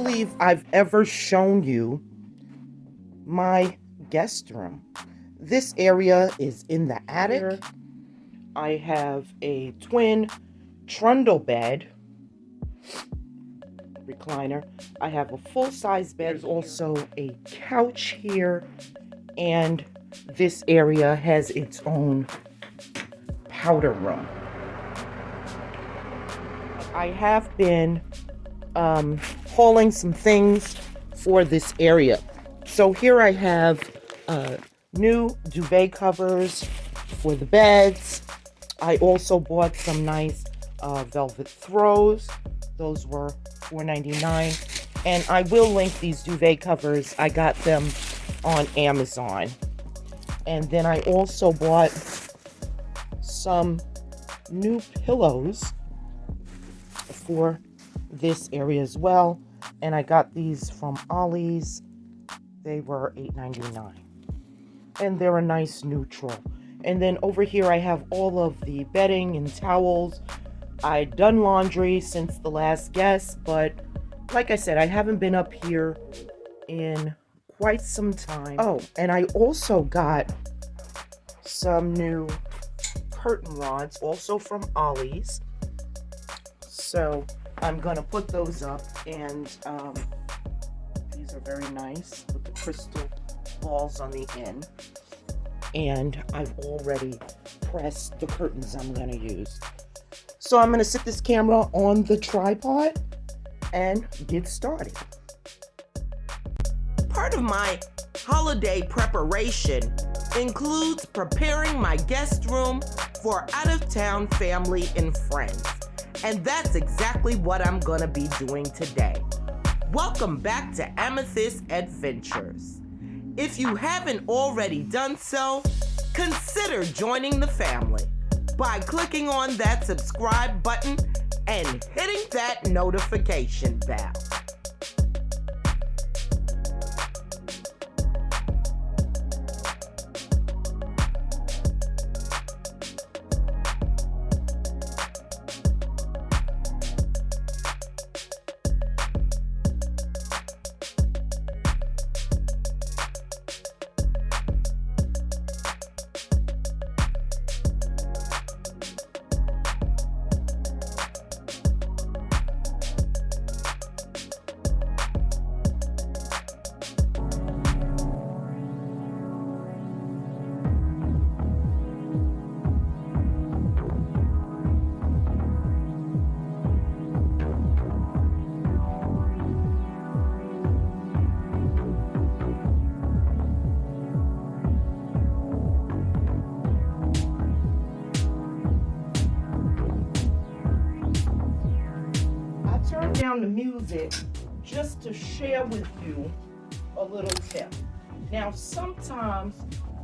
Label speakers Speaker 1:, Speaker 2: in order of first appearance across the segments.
Speaker 1: believe I've ever shown you my guest room. This area is in the attic. Here, I have a twin trundle bed, recliner. I have a full-size bed. There's also a couch here, and this area has its own powder room. I have been hauling some things for this area. So here I have new duvet covers for the beds. I also bought some nice velvet throws. Those were $4.99. And I will link these duvet covers. I got them on Amazon. And then I also bought some new pillows for this area as well. And I got these from Ollie's. They were $8.99. And they're a nice neutral. And then over here I have all of the bedding and towels. I'd done laundry since the last guest, but like I said, I haven't been up here in quite some time. Oh, and I also got some new curtain rods, also from Ollie's. So I'm gonna put those up, and these are very nice with the crystal balls on the end. And I've already pressed the curtains I'm gonna use. So I'm gonna sit this camera on the tripod and get started.
Speaker 2: Part of my holiday preparation includes preparing my guest room for out-of-town family and friends. And that's exactly what I'm gonna be doing today. Welcome back to Amethyst Adventures. If you haven't already done so, consider joining the family by clicking on that subscribe button and hitting that notification bell.
Speaker 1: Down the music just to share with you a little tip. Now, sometimes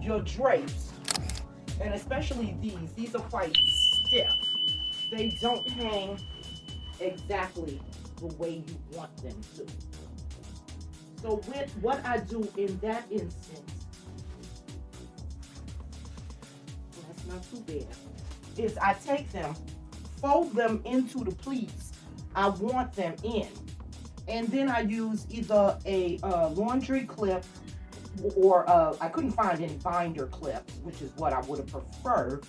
Speaker 1: your drapes, and especially these are quite stiff. They don't hang exactly the way you want them to. So what I do in that instance, that's not too bad, is I take them, fold them into the pleats I want them in, and then I use either a laundry clip, or I couldn't find any binder clips, which is what I would have preferred,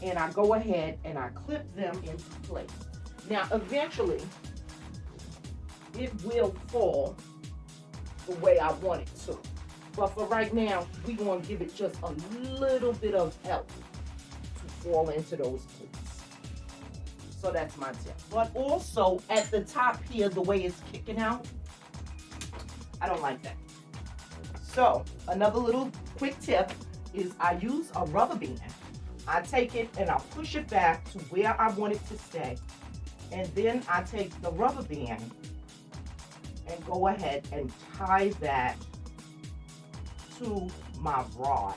Speaker 1: and I go ahead and I clip them into place. Now eventually it will fall the way I want it to, but for right now we're going to give it just a little bit of help to fall into those pleats. So that's my tip. But also at the top here, the way it's kicking out, I don't like that. So another little quick tip is I use a rubber band. I take it and I push it back to where I want it to stay. And then I take the rubber band and go ahead and tie that to my rod.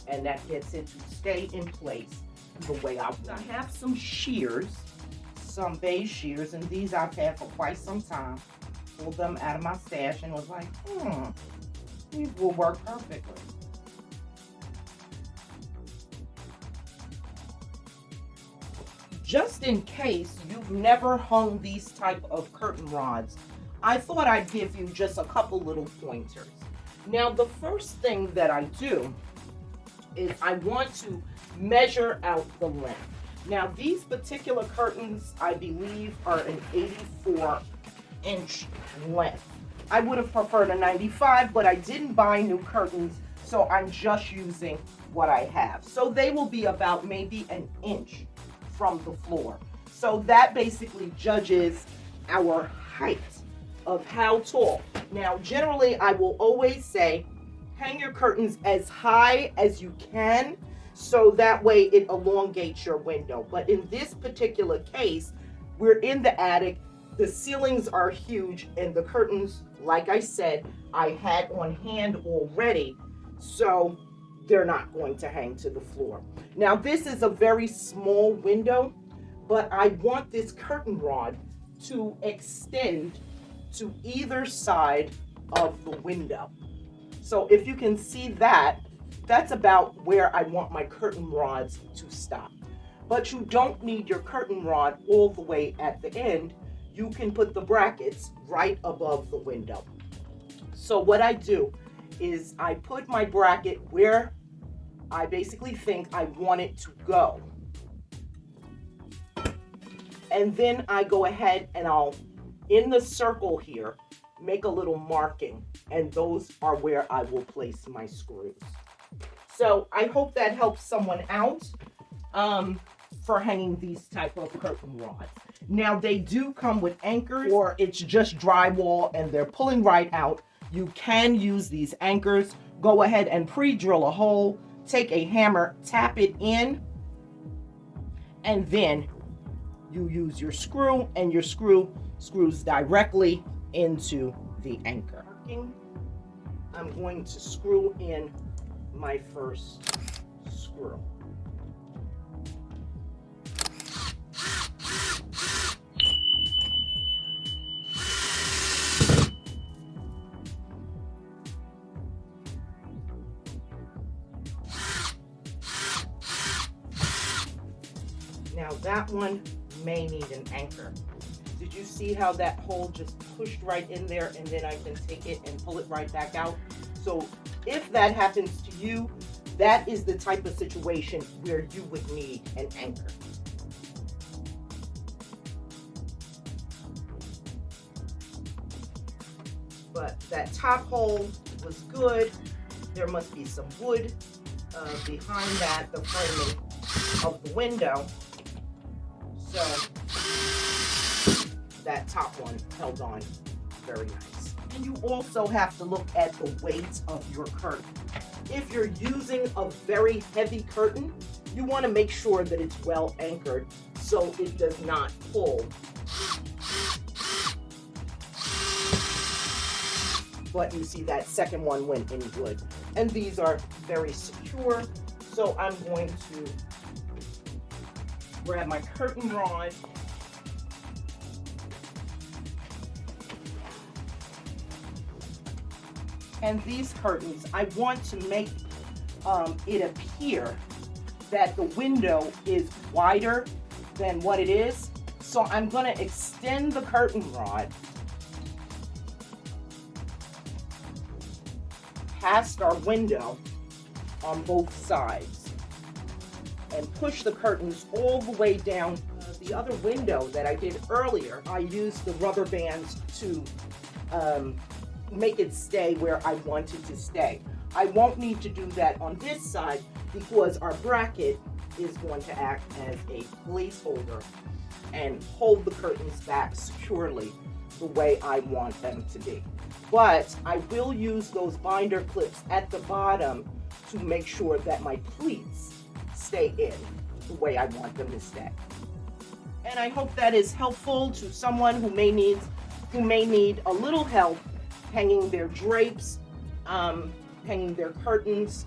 Speaker 1: And that gets it to stay in place the way I want. I have some shears, some beige shears, and these I've had for quite some time. Pulled them out of my stash and was like, these will work perfectly. just in case you've never hung these type of curtain rods, I thought I'd give you just a couple little pointers. Now, the first thing that I do is I want to measure out the length. Now, these particular curtains, I believe, are an 84-inch length. I would have preferred a 95, but I didn't buy new curtains, so I'm just using what I have. So they will be about maybe an inch from the floor. So that basically judges our height of how tall. Now, generally, I will always say, hang your curtains as high as you can, so that way it elongates your window. But in this particular case, we're in the attic, the ceilings are huge, and the curtains, like I said, I had on hand already, so they're not going to hang to the floor. Now, this is a very small window, but I want this curtain rod to extend to either side of the window. So if you can see that, that's about where I want my curtain rods to stop. But you don't need your curtain rod all the way at the end. You can put the brackets right above the window. So what I do is I put my bracket where I basically think I want it to go. And then I go ahead and I'll, in the circle here, make a little marking, and those are where I will place my screws. So I hope that helps someone out for hanging these type of curtain rods. Now, they do come with anchors, or it's just drywall and they're pulling right out. You can use these anchors. Go ahead and pre-drill a hole, take a hammer, tap it in, and then you use your screw, and your screw screws directly into the anchor. I'm going to screw in my first screw. Now that one may need an anchor. Did you see how that hole just pushed right in there, and then I can take it and pull it right back out? So if that happens to you, that is the type of situation where you would need an anchor. But that top hole was good. There must be some wood behind that, the framing of the window. So that top one held on very nice. And you also have to look at the weight of your curtain. If you're using a very heavy curtain, you want to make sure that it's well anchored so it does not pull. But you see that second one went in good. And these are very secure. So I'm going to grab my curtain rod. And these curtains, I want to make it appear that the window is wider than what it is. So I'm going to extend the curtain rod past our window on both sides and push the curtains all the way down. The other window that I did earlier, I used the rubber bands to make it stay where I want it to stay. I won't need to do that on this side because our bracket is going to act as a placeholder and hold the curtains back securely the way I want them to be. But I will use those binder clips at the bottom to make sure that my pleats stay in the way I want them to stay. And I hope that is helpful to someone who may need a little help hanging their drapes, hanging their curtains.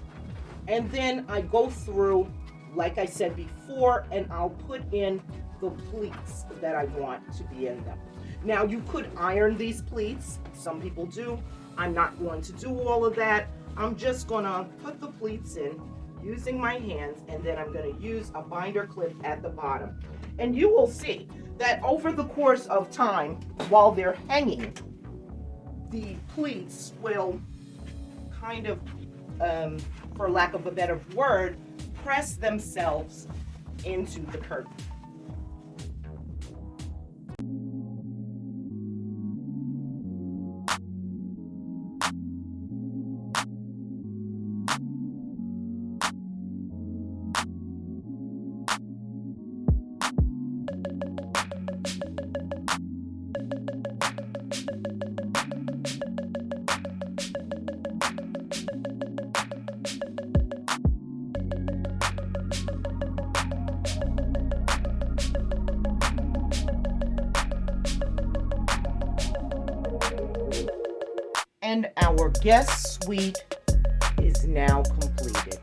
Speaker 1: And then I go through, like I said before, and I'll put in the pleats that I want to be in them. Now, you could iron these pleats. Some people do. I'm not going to do all of that. I'm just going to put the pleats in using my hands, and then I'm going to use a binder clip at the bottom. And you will see that over the course of time, while they're hanging, the pleats will kind of, for lack of a better word, press themselves into the curtain. And our guest suite is now completed.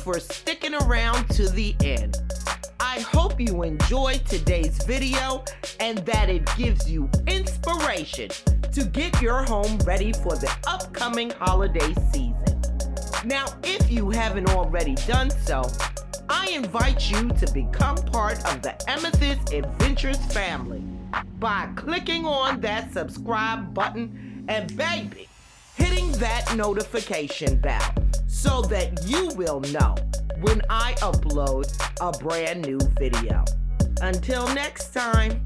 Speaker 1: For sticking around to the end. I hope you enjoyed today's video and that it gives you inspiration to get your home ready for the upcoming holiday season. Now, if you haven't already done so, I invite you to become part of the Amethyst Adventures family by clicking on that subscribe button and baby, hitting that notification bell so that you will know when I upload a brand new video. Until next time.